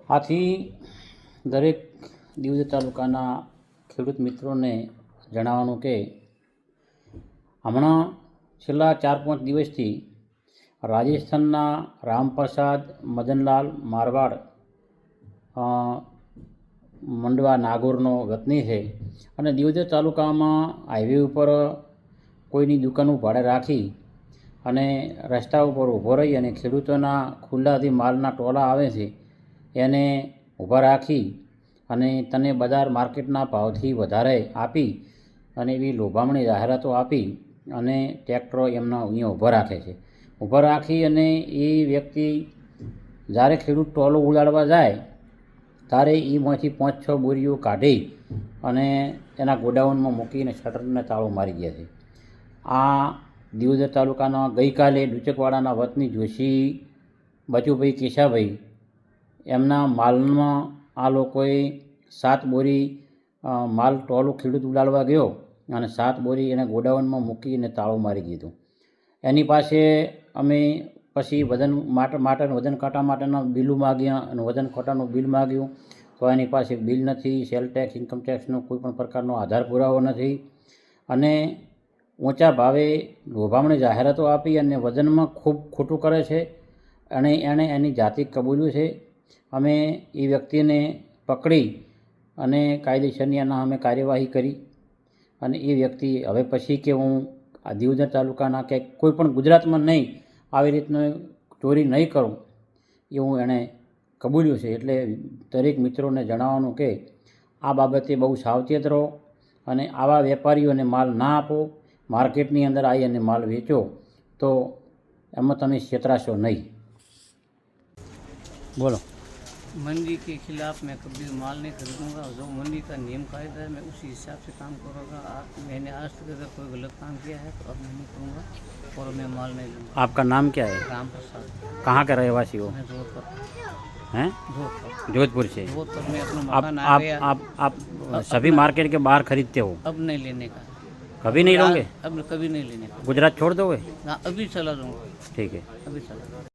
આથી દરેક દિવજ તાલુકાના ખેડૂત મિત્રોને જણાવવાનું કે હમણાં છેલ્લા 4-5 દિવસથી રાજસ્થાનના રામપ્રસાદ મદનલાલ મારવાડ મંડવા નાગોરનો વતની છે અને દિવજ તાલુકામાં હાઈવે ઉપર કોઈની દુકાનો ભાડે રાખી અને રસ્તા ઉપર ઊભો રહી અને ખેડૂતોના ખુલ્લાથી માલના ટોળા આવે છે એને ઊભા રાખી અને તને બજાર માર્કેટના ભાવથી વધારે આપી અને એવી લોભામણી જાહેરાતો આપી અને ટ્રેક્ટરો એમના અહીંયા ઊભા રાખે છે. ઊભા રાખી અને એ વ્યક્તિ જ્યારે ખેડૂત ટોલો ઉડાડવા જાય ત્યારે એમાંથી 5-6 બોરીઓ કાઢી અને એના ગોડાઉનમાં મૂકીને શટરને તાળો મારી ગયા છે. આ દિવજ તાલુકાના ગઈકાલે ડુચકવાડાના વતની જોશી બચુભાઈ કેશાભાઈ એમના માલમાં આ લોકોએ 7 બોરી માલ ટોલું ખેડૂત ઉડાડવા ગયો અને 7 બોરી એને ગોડાઉનમાં મૂકીને તાળો મારી દીધું. એની પાસે અમે પછી વજન માટે વજન કાંટા માટેના બિલો માગ્યા અને વજન કાંટાનું બિલ માગ્યું તો એની પાસે બિલ નથી, સેલ ટેક્સ ઇન્કમ ટેક્સનો કોઈ પણ પ્રકારનો આધાર પુરાવો નથી અને ઊંચા ભાવે લોભામણી જાહેરાતો આપી અને વજનમાં ખૂબ ખોટું કરે છે અને એણે એની જાતિ કબૂલ્યું છે. અમે એ વ્યક્તિને પકડી અને કાયદેસરની એના અમે કાર્યવાહી કરી અને એ વ્યક્તિ હવે પછી કે હું આ દિવજ તાલુકાના કે કોઈ પણ ગુજરાતમાં નહીં આવી રીતનું ચોરી નહીં કરું એવું એણે કબૂલ્યું છે. એટલે દરેક મિત્રોને જણાવવાનું કે આ બાબતે બહુ સાવચેત રહો અને આવા વેપારીઓને માલ ના આપો. માર્કેટની અંદર આવી અને માલ વેચો તો એમાં તમે છેતરાશો નહીં. બોલો. मंडी के खिलाफ मैं कभी माल नहीं खरीदूंगा. जो मंडी का नियम कायदा है मैं उसी हिसाब से काम करूँगा. मैंने आज तक अगर कोई गलत काम किया है तो अब मैं नहीं करूँगा और मैं माल नहीं लूँगा. आपका नाम क्या है? राम प्रसाद. कहाँ के रहवासी हो? मैं जोधपुर. हैं? जोधपुर से. जोधपुर में अपना मकान आ गया. आप सभी मार्केट के बाहर खरीदते हो? अब नहीं लेने का. कभी नहीं लोगे? अब कभी नहीं लेने का. गुजरात छोड़ दोगे? हाँ, अभी चला जाऊँगा. ठीक है. अभी चला.